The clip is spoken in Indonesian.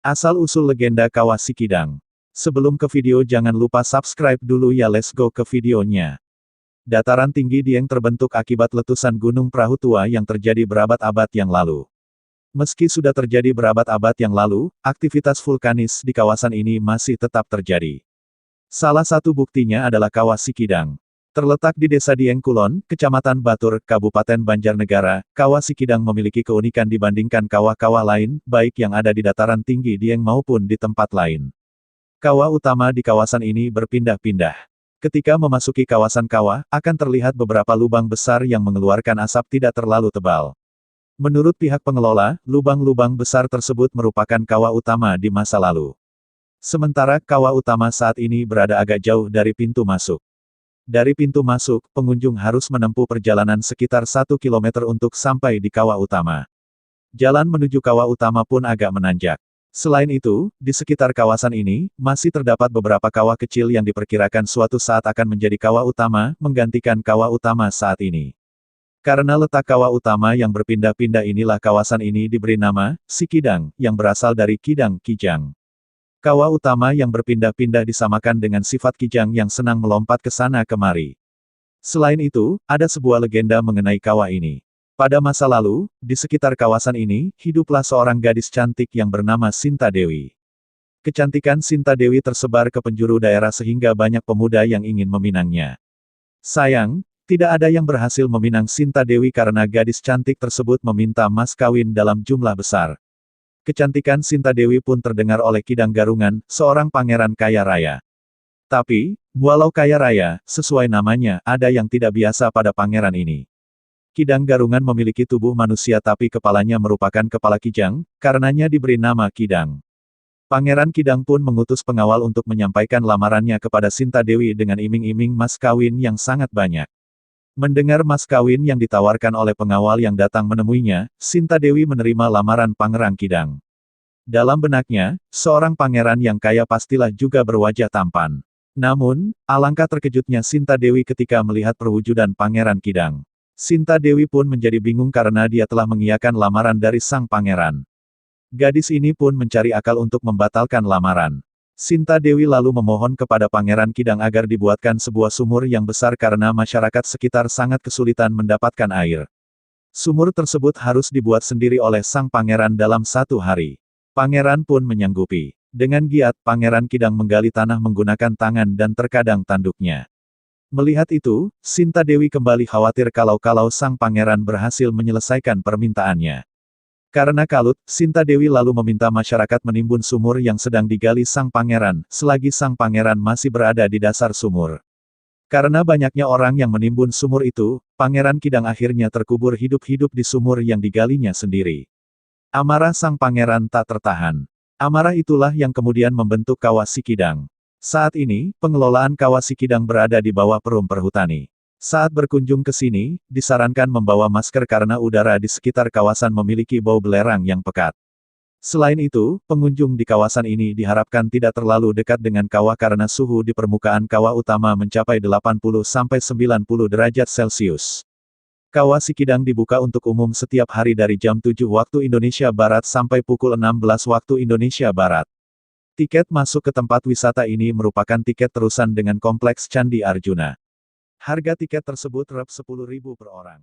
Asal-usul legenda Kawah Sikidang. Sebelum ke video jangan lupa subscribe dulu ya, let's go ke videonya. Dataran tinggi Dieng terbentuk akibat letusan Gunung Perahu Tua yang terjadi berabad-abad yang lalu. Meski sudah terjadi berabad-abad yang lalu, aktivitas vulkanis di kawasan ini masih tetap terjadi. Salah satu buktinya adalah Kawah Sikidang. Terletak di Desa Dieng Kulon, Kecamatan Batur, Kabupaten Banjarnegara, Kawah Sikidang memiliki keunikan dibandingkan kawah-kawah lain, baik yang ada di dataran tinggi Dieng maupun di tempat lain. Kawah utama di kawasan ini berpindah-pindah. Ketika memasuki kawasan kawah, akan terlihat beberapa lubang besar yang mengeluarkan asap tidak terlalu tebal. Menurut pihak pengelola, lubang-lubang besar tersebut merupakan kawah utama di masa lalu. Sementara kawah utama saat ini berada agak jauh dari pintu masuk. Dari pintu masuk, pengunjung harus menempuh perjalanan sekitar 1 km untuk sampai di kawah utama. Jalan menuju kawah utama pun agak menanjak. Selain itu, di sekitar kawasan ini, masih terdapat beberapa kawah kecil yang diperkirakan suatu saat akan menjadi kawah utama, menggantikan kawah utama saat ini. Karena letak kawah utama yang berpindah-pindah inilah kawasan ini diberi nama, Sikidang, yang berasal dari Kidang, Kijang. Kawah utama yang berpindah-pindah disamakan dengan sifat Kijang yang senang melompat ke sana kemari. Selain itu, ada sebuah legenda mengenai kawah ini. Pada masa lalu, di sekitar kawasan ini, hiduplah seorang gadis cantik yang bernama Sinta Dewi. Kecantikan Sinta Dewi tersebar ke penjuru daerah sehingga banyak pemuda yang ingin meminangnya. Sayang, tidak ada yang berhasil meminang Sinta Dewi karena gadis cantik tersebut meminta mas kawin dalam jumlah besar. Kecantikan Sinta Dewi pun terdengar oleh Kidang Garungan, seorang pangeran kaya raya. Tapi, walau kaya raya, sesuai namanya, ada yang tidak biasa pada pangeran ini. Kidang Garungan memiliki tubuh manusia tapi kepalanya merupakan kepala kijang, karenanya diberi nama Kidang. Pangeran Kidang pun mengutus pengawal untuk menyampaikan lamarannya kepada Sinta Dewi dengan iming-iming mas kawin yang sangat banyak. Mendengar mas kawin yang ditawarkan oleh pengawal yang datang menemuinya, Sinta Dewi menerima lamaran Pangeran Kidang. Dalam benaknya, seorang pangeran yang kaya pastilah juga berwajah tampan. Namun, alangkah terkejutnya Sinta Dewi ketika melihat perwujudan Pangeran Kidang. Sinta Dewi pun menjadi bingung karena dia telah mengiyakan lamaran dari sang pangeran. Gadis ini pun mencari akal untuk membatalkan lamaran. Sinta Dewi lalu memohon kepada Pangeran Kidang agar dibuatkan sebuah sumur yang besar karena masyarakat sekitar sangat kesulitan mendapatkan air. Sumur tersebut harus dibuat sendiri oleh sang pangeran dalam 1 hari. Pangeran pun menyanggupi. Dengan giat, Pangeran Kidang menggali tanah menggunakan tangan dan terkadang tanduknya. Melihat itu, Sinta Dewi kembali khawatir kalau sang pangeran berhasil menyelesaikan permintaannya. Karena kalut, Sinta Dewi lalu meminta masyarakat menimbun sumur yang sedang digali sang pangeran, selagi sang pangeran masih berada di dasar sumur. Karena banyaknya orang yang menimbun sumur itu, Pangeran Kidang akhirnya terkubur hidup-hidup di sumur yang digalinya sendiri. Amarah sang pangeran tak tertahan. Amarah itulah yang kemudian membentuk Kawah Sikidang. Saat ini, pengelolaan Kawah Sikidang berada di bawah Perum Perhutani. Saat berkunjung ke sini, disarankan membawa masker karena udara di sekitar kawasan memiliki bau belerang yang pekat. Selain itu, pengunjung di kawasan ini diharapkan tidak terlalu dekat dengan kawah karena suhu di permukaan kawah utama mencapai 80–90 derajat Celcius. Kawah Sikidang dibuka untuk umum setiap hari dari jam 7 waktu Indonesia Barat sampai pukul 16 waktu Indonesia Barat. Tiket masuk ke tempat wisata ini merupakan tiket terusan dengan Kompleks Candi Arjuna. Harga tiket tersebut Rp10.000 per orang.